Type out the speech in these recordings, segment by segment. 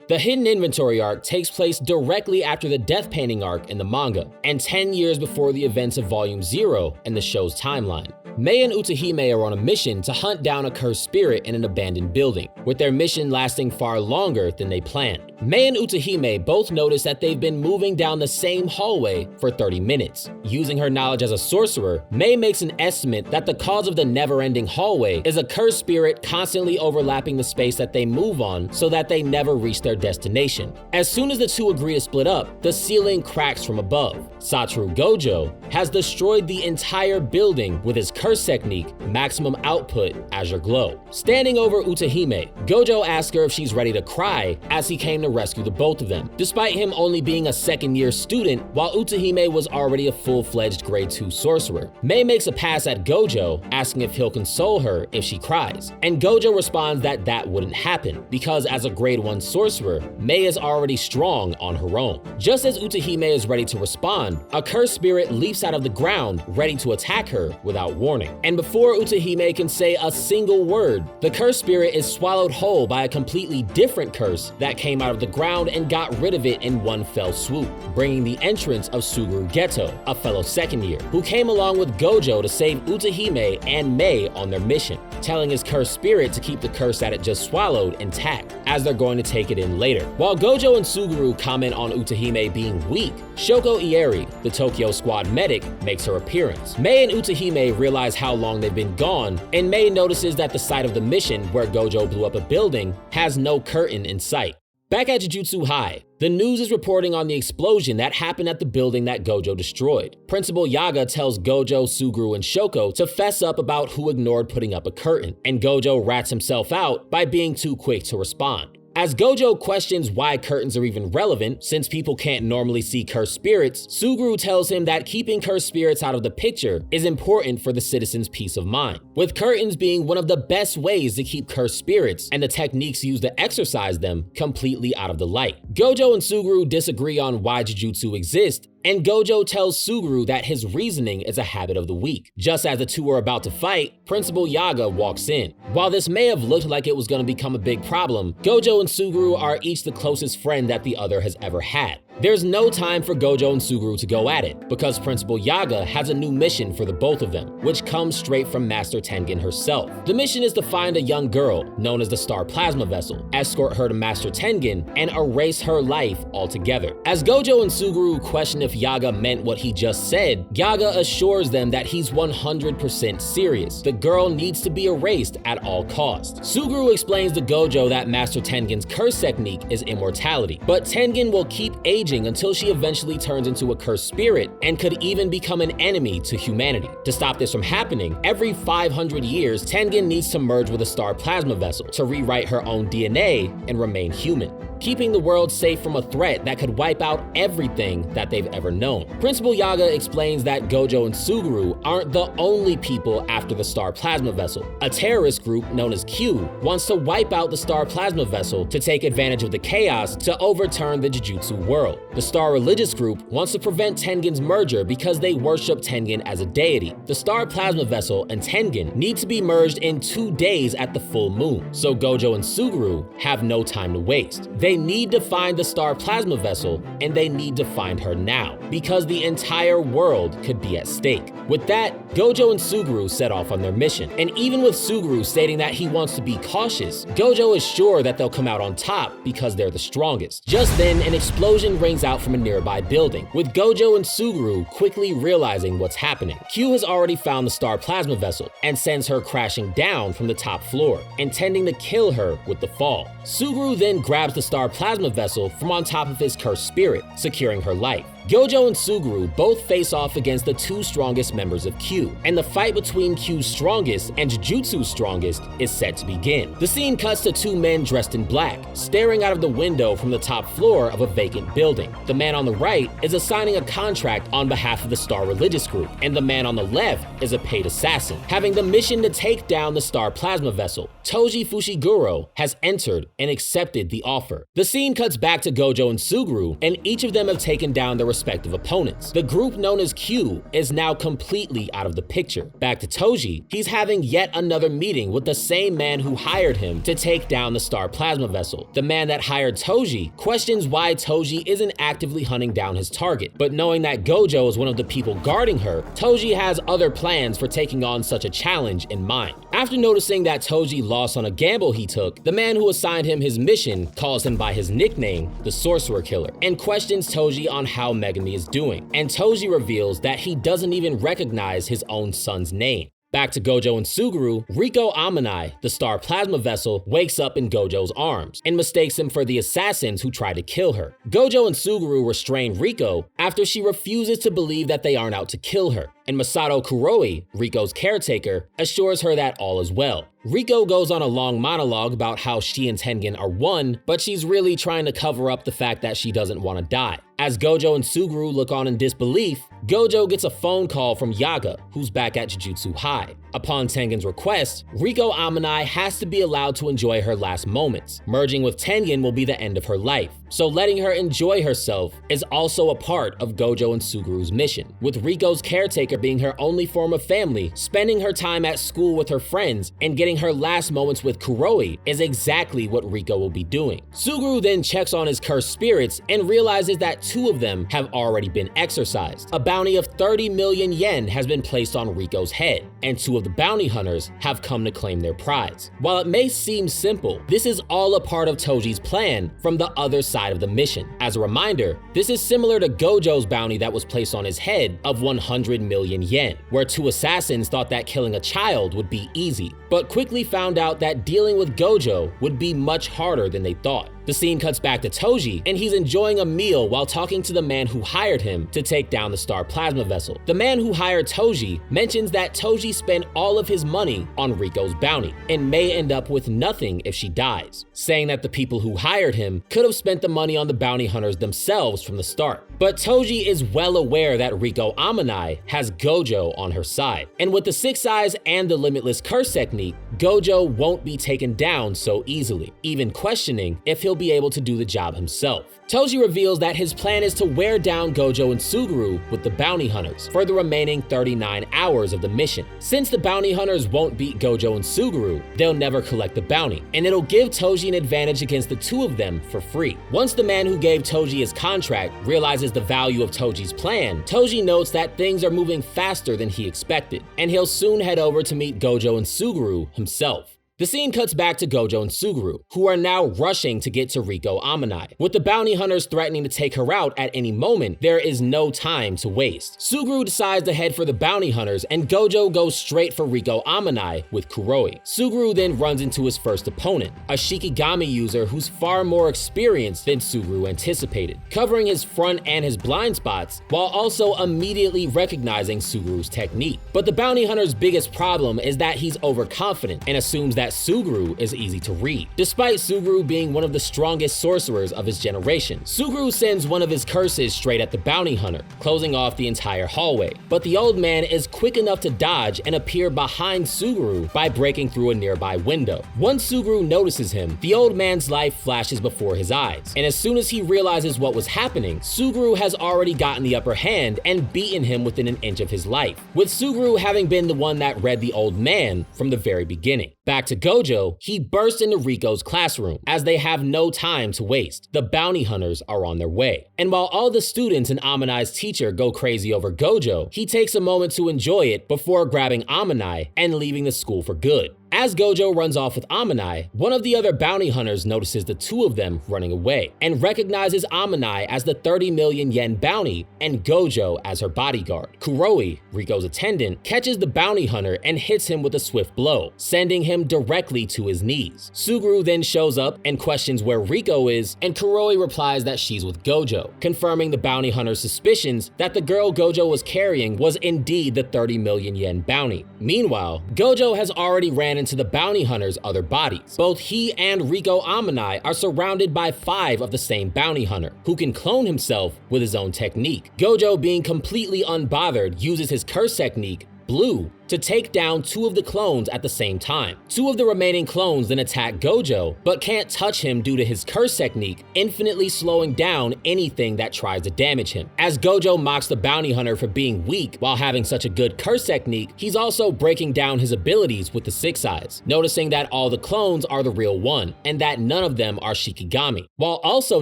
The Hidden Inventory arc takes place directly after the Death Painting arc in the manga, and 10 years before the events of Volume 0 in the show's timeline. Mei and Utahime are on a mission to hunt down a cursed spirit in an abandoned building, with their mission lasting far longer than they planned. Mei and Utahime both notice that they've been moving down the same hallway for 30 minutes. Using her knowledge as a sorcerer, Mei makes an estimate that the cause of the never-ending hallway is a cursed spirit constantly overlapping the space that they move on so that they never reach their destination. As soon as the two agree to split up, the ceiling cracks from above. Satoru Gojo has destroyed the entire building with his curse technique, Maximum Output Azure Glow. Standing over Utahime, Gojo asks her if she's ready to cry as he came to rescue the both of them, despite him only being a second-year student while Utahime was already a full-fledged grade 2 sorcerer. Mei makes a pass at Gojo, asking if he'll console her if she cries, and Gojo responds that that wouldn't happen, because as a grade 1 sorcerer, Mei is already strong on her own. Just as Utahime is ready to respond, a cursed spirit leaps out of the ground, ready to attack her without warning. And before Utahime can say a single word, the cursed spirit is swallowed whole by a completely different curse that came out of the ground and got rid of it in one fell swoop, bringing the entrance of Suguru Geto, a fellow second year, who came along with Gojo to save Utahime and Mei on their mission, telling his cursed spirit to keep the curse that it just swallowed intact, as they're going to take it in later. While Gojo and Suguru comment on Utahime being weak, Shoko Ieri, the Tokyo Squad medic, makes her appearance. Mei and Utahime realize how long they've been gone, and Mei notices that the site of the mission where Gojo blew up a building has no curtain in sight. Back at Jujutsu High, the news is reporting on the explosion that happened at the building that Gojo destroyed. Principal Yaga tells Gojo, Suguru, and Shoko to fess up about who ignored putting up a curtain, and Gojo rats himself out by being too quick to respond. As Gojo questions why curtains are even relevant, since people can't normally see cursed spirits, Suguru tells him that keeping cursed spirits out of the picture is important for the citizens' peace of mind, with curtains being one of the best ways to keep cursed spirits and the techniques used to exorcise them completely out of the light. Gojo and Suguru disagree on why Jujutsu exists, and Gojo tells Suguru that his reasoning is a habit of the weak. Just as the two are about to fight, Principal Yaga walks in. While this may have looked like it was going to become a big problem, Gojo and Suguru are each the closest friend that the other has ever had. There's no time for Gojo and Suguru to go at it, because Principal Yaga has a new mission for the both of them, which comes straight from Master Tengen herself. The mission is to find a young girl, known as the Star Plasma Vessel, escort her to Master Tengen, and erase her life altogether. As Gojo and Suguru question if Yaga meant what he just said, Yaga assures them that he's 100% serious. The girl needs to be erased at all costs. Suguru explains to Gojo that Master Tengen's curse technique is immortality, but Tengen will keep aging until she eventually turns into a cursed spirit and could even become an enemy to humanity. To stop this from happening, every 500 years, Tengen needs to merge with a Star Plasma Vessel to rewrite her own DNA and remain human, keeping the world safe from a threat that could wipe out everything that they've ever known. Principal Yaga explains that Gojo and Suguru aren't the only people after the Star Plasma Vessel. A terrorist group known as Q wants to wipe out the Star Plasma Vessel to take advantage of the chaos to overturn the Jujutsu world. The Star Religious Group wants to prevent Tengen's merger because they worship Tengen as a deity. The Star Plasma Vessel and Tengen need to be merged in 2 days at the full moon, so Gojo and Suguru have no time to waste. They need to find the Star Plasma Vessel, and they need to find her now, because the entire world could be at stake. With that, Gojo and Suguru set off on their mission, and even with Suguru stating that he wants to be cautious, Gojo is sure that they'll come out on top because they're the strongest. Just then, an explosion rings out from a nearby building, with Gojo and Suguru quickly realizing what's happening. Q has already found the Star Plasma Vessel and sends her crashing down from the top floor, intending to kill her with the fall. Suguru then grabs the Star Plasma Vessel from on top of his cursed spirit, securing her life. Gojo and Suguru both face off against the 2 strongest members of Q, and the fight between Q's strongest and Jujutsu's strongest is set to begin. The scene cuts to 2 men dressed in black, staring out of the window from the top floor of a vacant building. The man on the right is assigning a contract on behalf of the Star Religious Group, and the man on the left is a paid assassin, having the mission to take down the Star Plasma Vessel. Toji Fushiguro has entered and accepted the offer. The scene cuts back to Gojo and Suguru, and each of them have taken down their respective opponents. The group known as Q is now completely out of the picture. Back to Toji, he's having yet another meeting with the same man who hired him to take down the Star Plasma Vessel. The man that hired Toji questions why Toji isn't actively hunting down his target, but knowing that Gojo is one of the people guarding her, Toji has other plans for taking on such a challenge in mind. After noticing that Toji lost on a gamble he took, the man who assigned him his mission calls him by his nickname, the Sorcerer Killer, and questions Toji on how Megumi is doing. And Toji reveals that he doesn't even recognize his own son's name. Back to Gojo and Suguru, Riko Amanai, the Star Plasma Vessel, wakes up in Gojo's arms and mistakes him for the assassins who tried to kill her. Gojo and Suguru restrain Riko after she refuses to believe that they aren't out to kill her, and Masato Kuroi, Riko's caretaker, assures her that all is well. Riko goes on a long monologue about how she and Tengen are one, but she's really trying to cover up the fact that she doesn't want to die. As Gojo and Suguru look on in disbelief, Gojo gets a phone call from Yaga, who's back at Jujutsu High. Upon Tengen's request, Riko Amanai has to be allowed to enjoy her last moments. Merging with Tengen will be the end of her life, so letting her enjoy herself is also a part of Gojo and Suguru's mission. With Riko's caretaker being her only form of family, spending her time at school with her friends, and getting her last moments with Kuroi is exactly what Riko will be doing. Suguru then checks on his cursed spirits and realizes that 2 of them have already been exorcised. A bounty of 30 million yen has been placed on Riko's head, and 2 of the bounty hunters have come to claim their prize. While it may seem simple, this is all a part of Toji's plan from the other side of the mission. As a reminder, this is similar to Gojo's bounty that was placed on his head of 100 million yen, where 2 assassins thought that killing a child would be easy, but quickly found out that dealing with Gojo would be much harder than they thought. The scene cuts back to Toji, and he's enjoying a meal while talking to the man who hired him to take down the Star Plasma Vessel. The man who hired Toji mentions that Toji spent all of his money on Riko's bounty, and may end up with nothing if she dies, saying that the people who hired him could have spent the money on the bounty hunters themselves from the start. But Toji is well aware that Riko Amanai has Gojo on her side, and with the 6 eyes and the Limitless curse technique, Gojo won't be taken down so easily, even questioning if he'll be able to do the job himself. Toji reveals that his plan is to wear down Gojo and Suguru with the bounty hunters for the remaining 39 hours of the mission. Since the bounty hunters won't beat Gojo and Suguru, they'll never collect the bounty, and it'll give Toji an advantage against the 2 of them for free. Once the man who gave Toji his contract realizes the value of Toji's plan, Toji notes that things are moving faster than he expected, and he'll soon head over to meet Gojo and Suguru himself. The scene cuts back to Gojo and Suguru, who are now rushing to get to Riko Amanai. With the bounty hunters threatening to take her out at any moment, there is no time to waste. Suguru decides to head for the bounty hunters, and Gojo goes straight for Riko Amanai with Kuroi. Suguru then runs into his first opponent, a Shikigami user who's far more experienced than Suguru anticipated, covering his front and his blind spots, while also immediately recognizing Suguru's technique. But the bounty hunter's biggest problem is that he's overconfident and assumes that Suguru is easy to read. Despite Suguru being one of the strongest sorcerers of his generation, Suguru sends one of his curses straight at the bounty hunter, closing off the entire hallway. But the old man is quick enough to dodge and appear behind Suguru by breaking through a nearby window. Once Suguru notices him, the old man's life flashes before his eyes, and as soon as he realizes what was happening, Suguru has already gotten the upper hand and beaten him within an inch of his life, with Suguru having been the one that read the old man from the very beginning. Back to Gojo, he bursts into Riko's classroom, as they have no time to waste. The bounty hunters are on their way. And while all the students and Amanai's teacher go crazy over Gojo, he takes a moment to enjoy it before grabbing Amanai and leaving the school for good. As Gojo runs off with Amanai, one of the other bounty hunters notices the 2 of them running away and recognizes Amanai as the 30 million yen bounty and Gojo as her bodyguard. Kuroi, Riko's attendant, catches the bounty hunter and hits him with a swift blow, sending him directly to his knees. Suguru then shows up and questions where Riko is, and Kuroi replies that she's with Gojo, confirming the bounty hunter's suspicions that the girl Gojo was carrying was indeed the 30 million yen bounty. Meanwhile, Gojo has already ran into the bounty hunter's other bodies. Both he and Riko Amanai are surrounded by 5 of the same bounty hunter, who can clone himself with his own technique. Gojo, being completely unbothered, uses his curse technique, Blue, to take down 2 of the clones at the same time. 2 of the remaining clones then attack Gojo, but can't touch him due to his curse technique, infinitely slowing down anything that tries to damage him. As Gojo mocks the bounty hunter for being weak while having such a good curse technique, he's also breaking down his abilities with the 6 eyes, noticing that all the clones are the real one, and that none of them are Shikigami, while also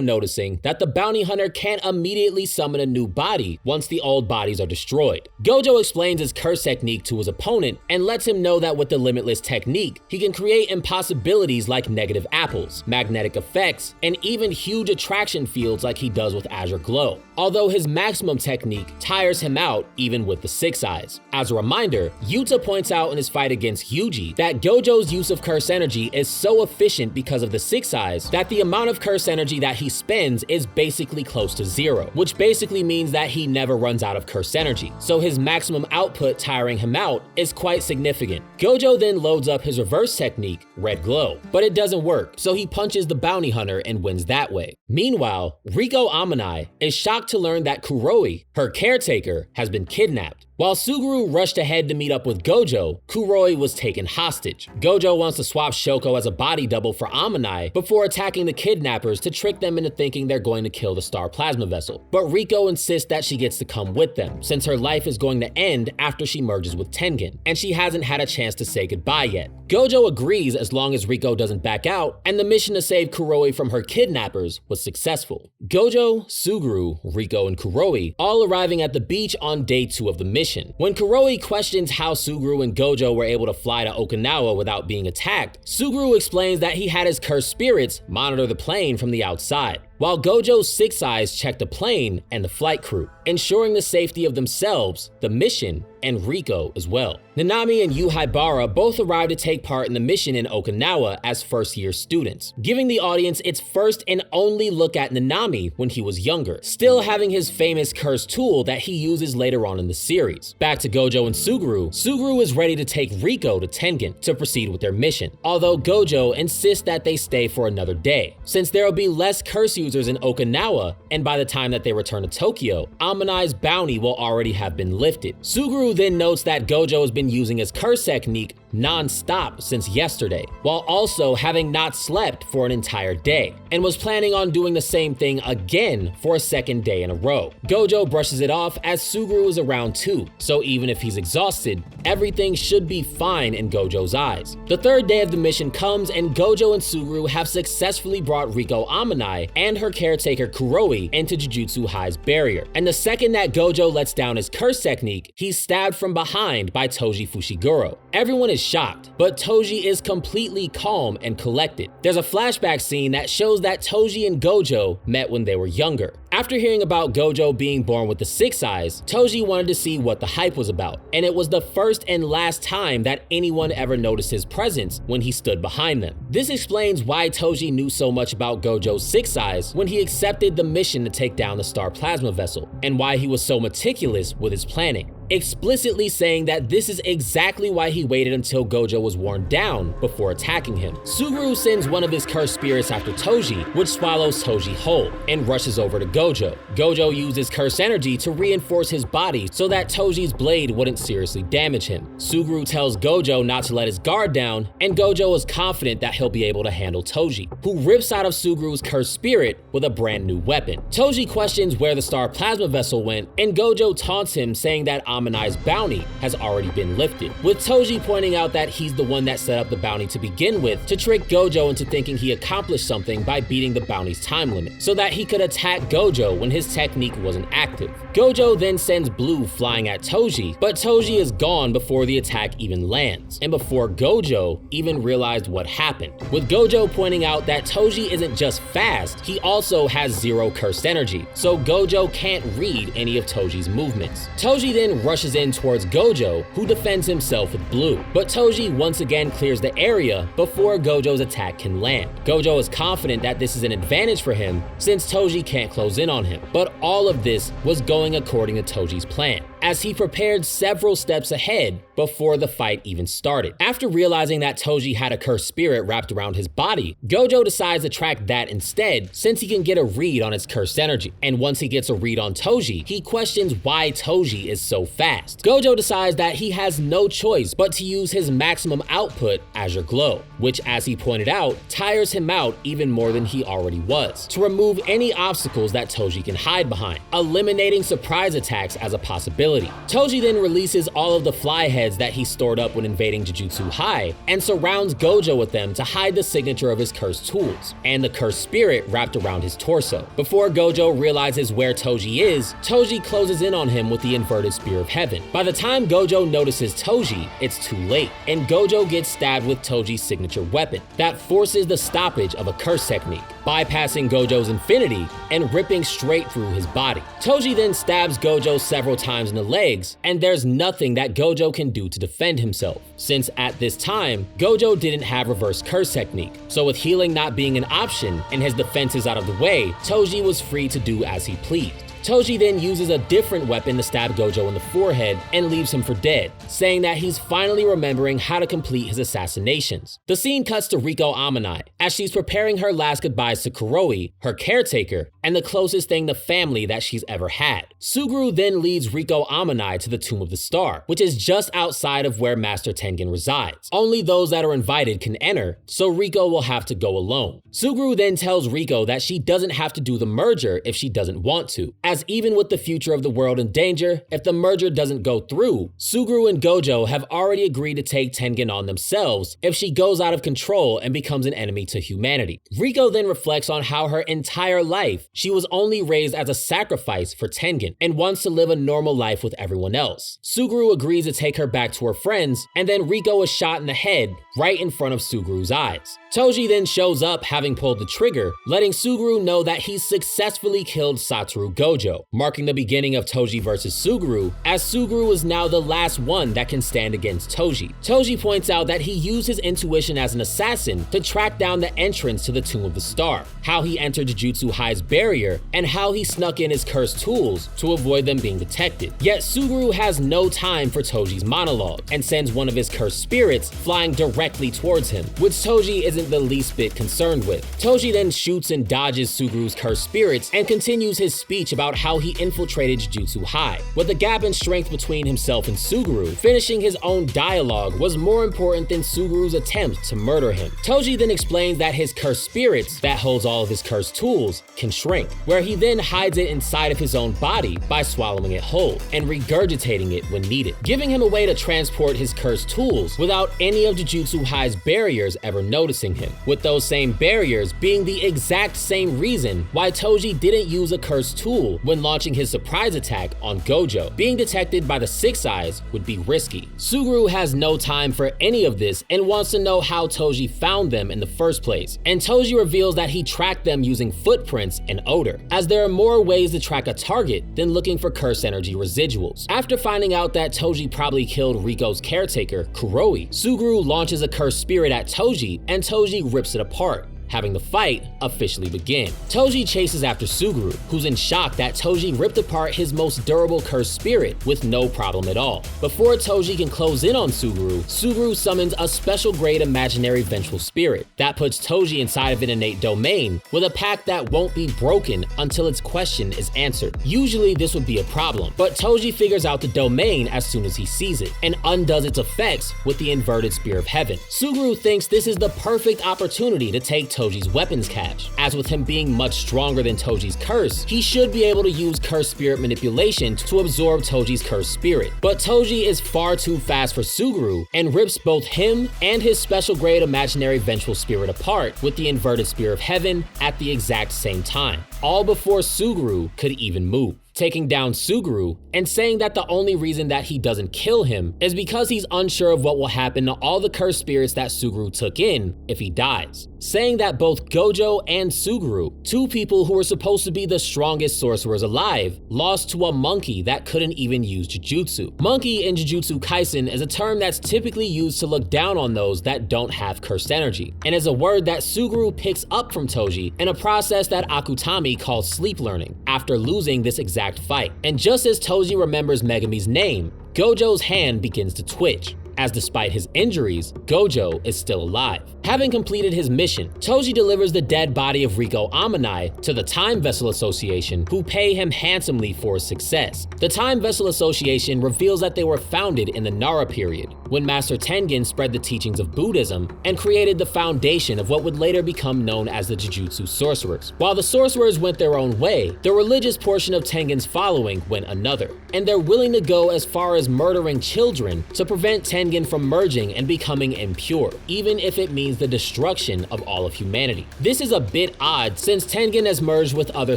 noticing that the bounty hunter can't immediately summon a new body once the old bodies are destroyed. Gojo explains his curse technique to his opponent and lets him know that with the Limitless technique, he can create impossibilities like negative apples, magnetic effects, and even huge attraction fields like he does with Azure Glow, although his maximum technique tires him out even with the 6 eyes. As a reminder, Yuta points out in his fight against Yuji that Gojo's use of curse energy is so efficient because of the 6 eyes that the amount of curse energy that he spends is basically close to 0, which basically means that he never runs out of curse energy, so his maximum output tiring him out is quite significant. Gojo then loads up his reverse technique, Red Glow, but it doesn't work, so he punches the bounty hunter and wins that way. Meanwhile, Riko Amanai is shocked to learn that Kuroi, her caretaker, has been kidnapped. While Suguru rushed ahead to meet up with Gojo, Kuroi was taken hostage. Gojo wants to swap Shoko as a body double for Amanai before attacking the kidnappers to trick them into thinking they're going to kill the Star Plasma Vessel. But Riko insists that she gets to come with them, since her life is going to end after she merges with Tengen, and she hasn't had a chance to say goodbye yet. Gojo agrees as long as Riko doesn't back out, and the mission to save Kuroi from her kidnappers was successful. Gojo, Suguru, Riko, and Kuroi all arriving at the beach on day 2 of the mission. When Kuroi questions how Suguru and Gojo were able to fly to Okinawa without being attacked, Suguru explains that he had his cursed spirits monitor the plane from the outside, while Gojo's 6 eyes checked the plane and the flight crew, ensuring the safety of themselves, the mission, and Riko as well. Nanami and Yuhaibara both arrived to take part in the mission in Okinawa as first-year students, giving the audience its first and only look at Nanami when he was younger, still having his famous curse tool that he uses later on in the series. Back to Gojo and Suguru, Suguru is ready to take Riko to Tengen to proceed with their mission, although Gojo insists that they stay for another day, since there will be less curse users in Okinawa, and by the time that they return to Tokyo, Amanai's bounty will already have been lifted. Suguru then notes that Gojo has been using his curse technique non-stop since yesterday, while also having not slept for an entire day, and was planning on doing the same thing again for a second day in a row. Gojo brushes it off as Suguru is around too, so even if he's exhausted, everything should be fine in Gojo's eyes. The 3rd day of the mission comes and Gojo and Suguru have successfully brought Riko Amanai and her caretaker Kuroi into Jujutsu High's barrier, and the second that Gojo lets down his curse technique, he's stabbed from behind by Toji Fushiguro. Everyone is shocked, but Toji is completely calm and collected. There's a flashback scene that shows that Toji and Gojo met when they were younger. After hearing about Gojo being born with the 6 eyes, Toji wanted to see what the hype was about, and it was the first and last time that anyone ever noticed his presence when he stood behind them. This explains why Toji knew so much about Gojo's 6 eyes when he accepted the mission to take down the Star Plasma Vessel, and why he was so meticulous with his planning, explicitly saying that this is exactly why he waited until Gojo was worn down before attacking him. Suguru sends one of his cursed spirits after Toji, which swallows Toji whole, and rushes over to Gojo. Gojo uses curse energy to reinforce his body so that Toji's blade wouldn't seriously damage him. Suguru tells Gojo not to let his guard down, and Gojo is confident that he'll be able to handle Toji, who rips out of Suguru's cursed spirit with a brand new weapon. Toji questions where the Star Plasma Vessel went, and Gojo taunts him, saying that Amanai's bounty has already been lifted, with Toji pointing out that he's the one that set up the bounty to begin with to trick Gojo into thinking he accomplished something by beating the bounty's time limit, so that he could attack Gojo when his technique wasn't active. Gojo then sends Blue flying at Toji, but Toji is gone before the attack even lands, and before Gojo even realized what happened, with Gojo pointing out that Toji isn't just fast, he also has 0 cursed energy, so Gojo can't read any of Toji's movements. Toji then rushes in towards Gojo, who defends himself with Blue, but Toji once again clears the area before Gojo's attack can land. Gojo is confident that this is an advantage for him since Toji can't close in on him, but all of this was going according to Toji's plan. as he prepared several steps ahead before the fight even started. After realizing that Toji had a cursed spirit wrapped around his body, Gojo decides to track that instead since he can get a read on its cursed energy. And once he gets a read on Toji, he questions why Toji is so fast. Gojo decides that he has no choice but to use his maximum output, Azure Glow, which, as he pointed out, tires him out even more than he already was, to remove any obstacles that Toji can hide behind, eliminating surprise attacks as a possibility. Toji then releases all of the fly heads that he stored up when invading Jujutsu High and surrounds Gojo with them to hide the signature of his cursed tools and the cursed spirit wrapped around his torso. Before Gojo realizes where Toji is, Toji closes in on him with the inverted spear of heaven. By the time Gojo notices Toji, it's too late, and Gojo gets stabbed with Toji's signature weapon that forces the stoppage of a curse technique, bypassing Gojo's infinity and ripping straight through his body. Toji then stabs Gojo several times in the legs, and there's nothing that Gojo can do to defend himself, since at this time, Gojo didn't have reverse curse technique. So with healing not being an option and his defenses out of the way, Toji was free to do as he pleased. Toji then uses a different weapon to stab Gojo in the forehead and leaves him for dead, saying that he's finally remembering how to complete his assassinations. The scene cuts to Riko Amanai as she's preparing her last goodbyes to Kuroi, her caretaker, and the closest thing to family that she's ever had. Suguru then leads Riko Amanai to the Tomb of the Star, which is just outside of where Master Tengen resides. Only those that are invited can enter, so Riko will have to go alone. Suguru then tells Riko that she doesn't have to do the merger if she doesn't want to, as even with the future of the world in danger, if the merger doesn't go through, Suguru and Gojo have already agreed to take Tengen on themselves if she goes out of control and becomes an enemy to humanity. Riko then reflects on how her entire life she was only raised as a sacrifice for Tengen and wants to live a normal life with everyone else. Suguru agrees to take her back to her friends, and then Riko is shot in the head right in front of Suguru's eyes. Toji then shows up having pulled the trigger, letting Suguru know that he's successfully killed Satoru Gojo, marking the beginning of Toji versus Suguru, as Suguru is now the last one that can stand against Toji. Toji points out that he used his intuition as an assassin to track down the entrance to the Tomb of the Star, how he entered Jujutsu High's barrier, and how he snuck in his cursed tools to avoid them being detected. Yet Suguru has no time for Toji's monologue and sends one of his cursed spirits flying directly towards him, which Toji isn't the least bit concerned with. Toji then shoots and dodges Suguru's cursed spirits and continues his speech about how he infiltrated Jujutsu High. With the gap in strength between himself and Suguru, finishing his own dialogue was more important than Suguru's attempt to murder him. Toji then explains that his cursed spirits, that holds all of his cursed tools, can shrink, where he then hides it inside of his own body by swallowing it whole and regurgitating it when needed, giving him a way to transport his cursed tools without any of Jujutsu High's barriers ever noticing him, with those same barriers being the exact same reason why Toji didn't use a cursed tool when launching his surprise attack on Gojo. Being detected by the Six Eyes would be risky. Suguru has no time for any of this and wants to know how Toji found them in the first place, and Toji reveals that he tracked them using footprints and odor, as there are more ways to track a target than looking for curse energy residuals. After finding out that Toji probably killed Riko's caretaker, Kuroi, Suguru launches a cursed spirit at Toji, and Toji rips it apart, having the fight officially begin. Toji chases after Suguru, who's in shock that Toji ripped apart his most durable cursed spirit with no problem at all. Before Toji can close in on Suguru, Suguru summons a special grade imaginary vengeful spirit that puts Toji inside of an innate domain with a pact that won't be broken until its question is answered. Usually this would be a problem, but Toji figures out the domain as soon as he sees it and undoes its effects with the inverted spear of heaven. Suguru thinks this is the perfect opportunity to take Toji's weapons cache, as with him being much stronger than Toji's curse, he should be able to use cursed spirit manipulation to absorb Toji's cursed spirit. But Toji is far too fast for Suguru and rips both him and his special grade imaginary vengeful spirit apart with the inverted spear of heaven at the exact same time, all before Suguru could even move, taking down Suguru and saying that the only reason that he doesn't kill him is because he's unsure of what will happen to all the cursed spirits that Suguru took in if he dies, saying that both Gojo and Suguru, two people who were supposed to be the strongest sorcerers alive, lost to a monkey that couldn't even use Jujutsu. Monkey in Jujutsu Kaisen is a term that's typically used to look down on those that don't have cursed energy, and is a word that Suguru picks up from Toji in a process that Akutami calls sleep learning, after losing this exact fight. And just as Toji remembers Megami's name, Gojo's hand begins to twitch, as despite his injuries, Gojo is still alive. Having completed his mission, Toji delivers the dead body of Riko Amanai to the Time Vessel Association, who pay him handsomely for his success. The Time Vessel Association reveals that they were founded in the Nara period, when Master Tengen spread the teachings of Buddhism and created the foundation of what would later become known as the Jujutsu Sorcerers. While the sorcerers went their own way, the religious portion of Tengen's following went another, and they're willing to go as far as murdering children to prevent Tengen from merging and becoming impure, even if it means the destruction of all of humanity. This is a bit odd since Tengen has merged with other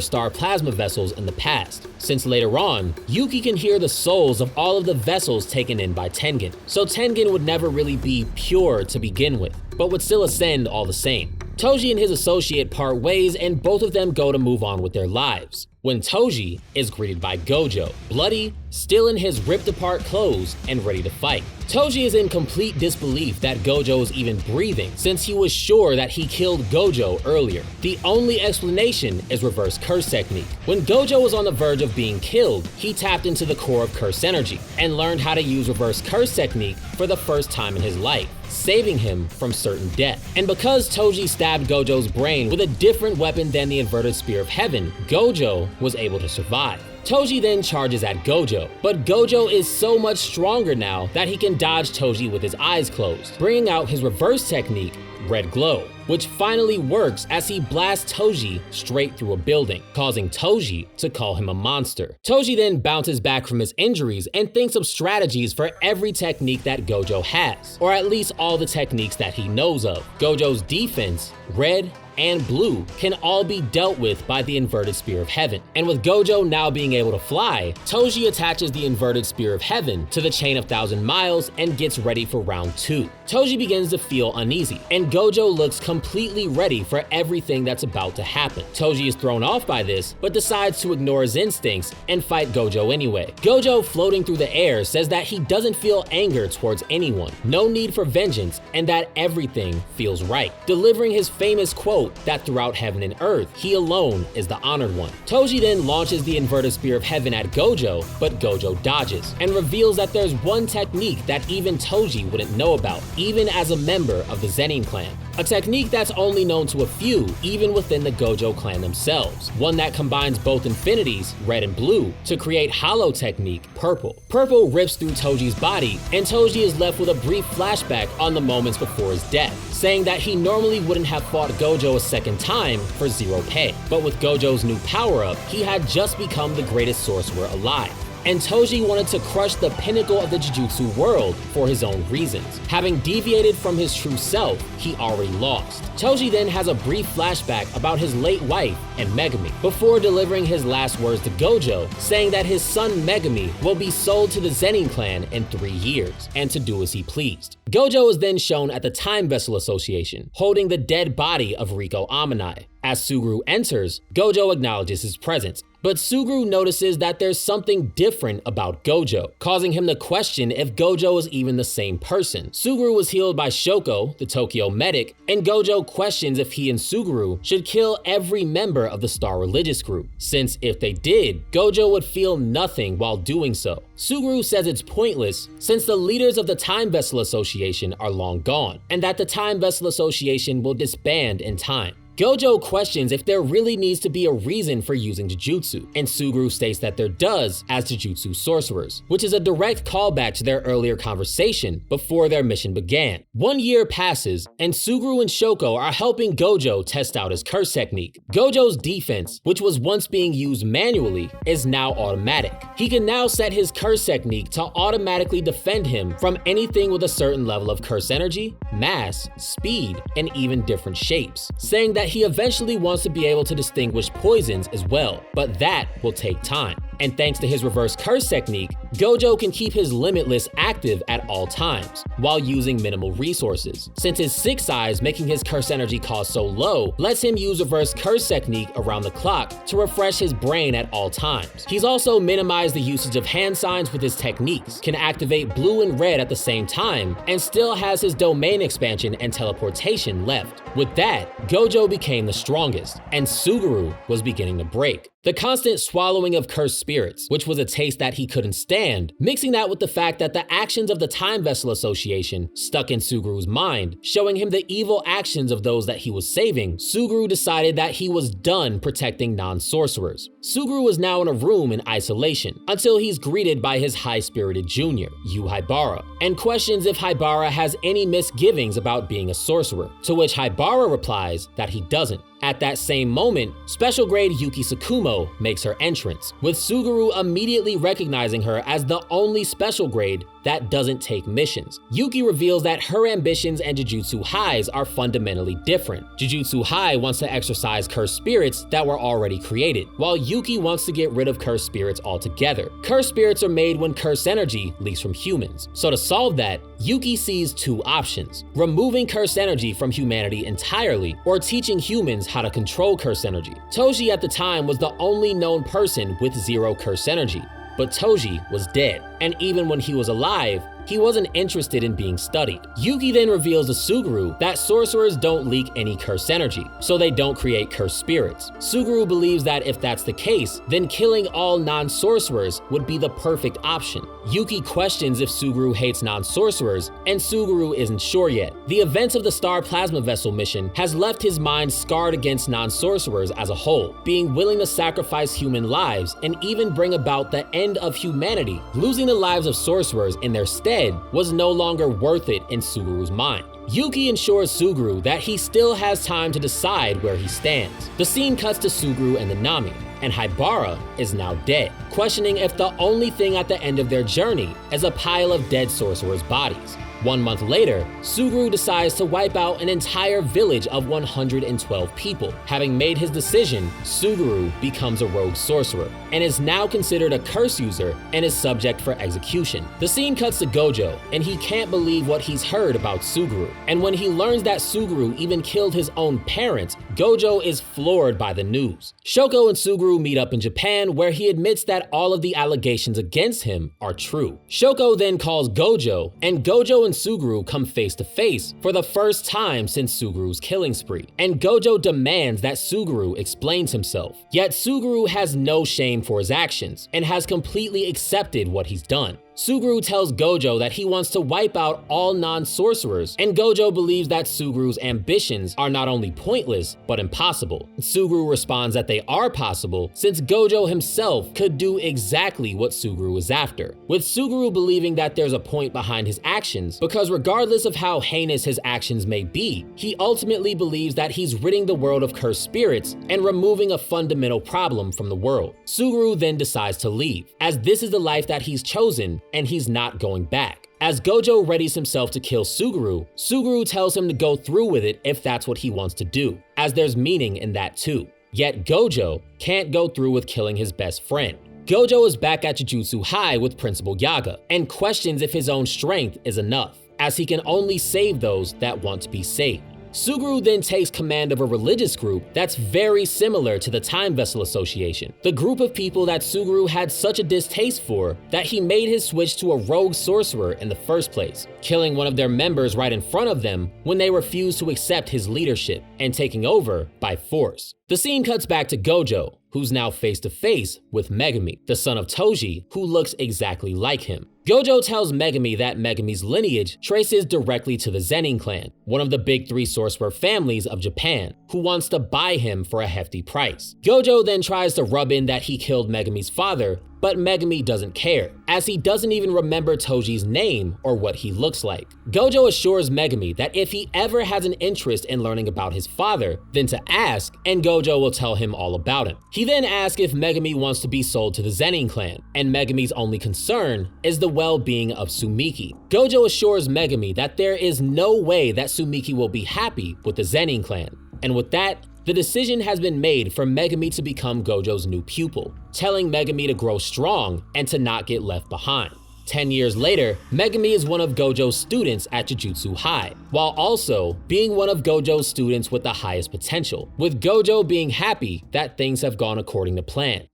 star plasma vessels in the past, since later on, Yuki can hear the souls of all of the vessels taken in by Tengen, so Tengen would never really be pure to begin with, but would still ascend all the same. Toji and his associate part ways, and both of them go to move on with their lives, when Toji is greeted by Gojo, bloody, still in his ripped apart clothes, and ready to fight. Toji is in complete disbelief that Gojo is even breathing, since he was sure that he killed Gojo earlier. The only explanation is reverse curse technique. When Gojo was on the verge of being killed, he tapped into the core of curse energy, and learned how to use reverse curse technique for the first time in his life, saving him from certain death. And because Toji stabbed Gojo's brain with a different weapon than the inverted spear of heaven, Gojo was able to survive. Toji then charges at Gojo, but Gojo is so much stronger now that he can dodge Toji with his eyes closed, bringing out his reverse technique, Red Glow, which finally works as he blasts Toji straight through a building, causing Toji to call him a monster. Toji then bounces back from his injuries and thinks of strategies for every technique that Gojo has, or at least all the techniques that he knows of. Gojo's defense, red, and blue can all be dealt with by the inverted spear of heaven. And with Gojo now being able to fly, Toji attaches the inverted spear of heaven to the chain of 1,000 miles and gets ready for round 2. Toji begins to feel uneasy, and Gojo looks completely ready for everything that's about to happen. Toji is thrown off by this, but decides to ignore his instincts and fight Gojo anyway. Gojo, floating through the air, says that he doesn't feel anger towards anyone, no need for vengeance, and that everything feels right, delivering his famous quote that throughout heaven and earth, he alone is the honored one. Toji then launches the inverted spear of heaven at Gojo, but Gojo dodges, and reveals that there's one technique that even Toji wouldn't know about, even as a member of the Zenin clan. A technique that's only known to a few, even within the Gojo clan themselves. One that combines both infinities, red and blue, to create hollow technique, purple. Purple rips through Toji's body, and Toji is left with a brief flashback on the moments before his death, saying that he normally wouldn't have fought Gojo a second time for zero pay. But with Gojo's new power-up, he had just become the greatest sorcerer alive. And Toji wanted to crush the pinnacle of the Jujutsu world for his own reasons. Having deviated from his true self, he already lost. Toji then has a brief flashback about his late wife and Megami, before delivering his last words to Gojo, saying that his son Megami will be sold to the Zenin clan in 3 years, and to do as he pleased. Gojo is then shown at the Time Vessel Association, holding the dead body of Riko Amanai. As Suguru enters, Gojo acknowledges his presence, but Suguru notices that there's something different about Gojo, causing him to question if Gojo is even the same person. Suguru was healed by Shoko, the Tokyo medic, and Gojo questions if he and Suguru should kill every member of the Star Religious group, since if they did, Gojo would feel nothing while doing so. Suguru says it's pointless since the leaders of the Time Vessel Association are long gone, and that the Time Vessel Association will disband in time. Gojo questions if there really needs to be a reason for using Jujutsu, and Suguru states that there does as Jujutsu sorcerers, which is a direct callback to their earlier conversation before their mission began. 1 year passes, and Suguru and Shoko are helping Gojo test out his curse technique. Gojo's defense, which was once being used manually, is now automatic. He can now set his curse technique to automatically defend him from anything with a certain level of curse energy, mass, speed, and even different shapes, saying that he eventually wants to be able to distinguish poisons as well, but that will take time. And thanks to his reverse curse technique, Gojo can keep his Limitless active at all times, while using minimal resources. Since his 6 eyes making his curse energy cost so low, lets him use reverse curse technique around the clock to refresh his brain at all times. He's also minimized the usage of hand signs with his techniques, can activate blue and red at the same time, and still has his domain expansion and teleportation left. With that, Gojo became the strongest, and Suguru was beginning to break. The constant swallowing of cursed spirits, which was a taste that he couldn't stand, mixing that with the fact that the actions of the Time Vessel Association stuck in Suguru's mind, showing him the evil actions of those that he was saving, Suguru decided that he was done protecting non-sorcerers. Suguru is now in a room in isolation, until he's greeted by his high-spirited junior, Yu Haibara, and questions if Haibara has any misgivings about being a sorcerer, to which Haibara replies that he doesn't. At that same moment, Special Grade Yuki Tsukumo makes her entrance, with Suguru immediately recognizing her as the only Special Grade that doesn't take missions. Yuki reveals that her ambitions and Jujutsu High's are fundamentally different. Jujutsu High wants to exorcise cursed spirits that were already created, while Yuki wants to get rid of cursed spirits altogether. Cursed spirits are made when cursed energy leaks from humans. So to solve that, Yuki sees 2 options: removing cursed energy from humanity entirely, or teaching humans how to control cursed energy. Toji at the time was the only known person with 0 cursed energy, but Toji was dead, and even when he was alive, he wasn't interested in being studied. Yuki then reveals to Suguru that sorcerers don't leak any cursed energy, so they don't create cursed spirits. Suguru believes that if that's the case, then killing all non-sorcerers would be the perfect option. Yuki questions if Suguru hates non-sorcerers, and Suguru isn't sure yet. The events of the Star Plasma Vessel mission has left his mind scarred against non-sorcerers as a whole, being willing to sacrifice human lives and even bring about the end of humanity. Losing the lives of sorcerers in their stead was no longer worth it in Suguru's mind. Yuki ensures Suguru that he still has time to decide where he stands. The scene cuts to Suguru and the Nami, and Haibara is now dead, questioning if the only thing at the end of their journey is a pile of dead sorcerers' bodies. 1 month later, Suguru decides to wipe out an entire village of 112 people. Having made his decision, Suguru becomes a rogue sorcerer, and is now considered a curse user and is subject for execution. The scene cuts to Gojo, and he can't believe what he's heard about Suguru. And when he learns that Suguru even killed his own parents, Gojo is floored by the news. Shoko and Suguru meet up in Japan, where he admits that all of the allegations against him are true. Shoko then calls Gojo, and Gojo and Suguru come face to face for the first time since Suguru's killing spree, and Gojo demands that Suguru explains himself. Yet Suguru has no shame for his actions and has completely accepted what he's done. Suguru tells Gojo that he wants to wipe out all non-sorcerers, and Gojo believes that Suguru's ambitions are not only pointless, but impossible. Suguru responds that they are possible, since Gojo himself could do exactly what Suguru is after, with Suguru believing that there's a point behind his actions, because regardless of how heinous his actions may be, he ultimately believes that he's ridding the world of cursed spirits and removing a fundamental problem from the world. Suguru then decides to leave, as this is the life that he's chosen, and he's not going back. As Gojo readies himself to kill Suguru, Suguru tells him to go through with it if that's what he wants to do, as there's meaning in that too. Yet Gojo can't go through with killing his best friend. Gojo is back at Jujutsu High with Principal Yaga, and questions if his own strength is enough, as he can only save those that want to be saved. Suguru then takes command of a religious group that's very similar to the Time Vessel Association, the group of people that Suguru had such a distaste for that he made his switch to a rogue sorcerer in the first place, killing one of their members right in front of them when they refused to accept his leadership and taking over by force. The scene cuts back to Gojo, who's now face to face with Megumi, the son of Toji, who looks exactly like him. Gojo tells Megumi that Megumi's lineage traces directly to the Zenin clan, one of the big 3 sorcerer families of Japan, who wants to buy him for a hefty price. Gojo then tries to rub in that he killed Megumi's father, but Megumi doesn't care, as he doesn't even remember Toji's name or what he looks like. Gojo assures Megumi that if he ever has an interest in learning about his father, then to ask, and Gojo will tell him all about him. He then asks if Megumi wants to be sold to the Zenin clan, and Megumi's only concern is the well-being of Sumiki. Gojo assures Megumi that there is no way that Sumiki will be happy with the Zenin clan. And with that, The decision has been made for Megumi to become Gojo's new pupil, telling Megumi to grow strong and to not get left behind. 10 years later, Megumi is one of Gojo's students at Jujutsu High, while also being one of Gojo's students with the highest potential, with Gojo being happy that things have gone according to plan.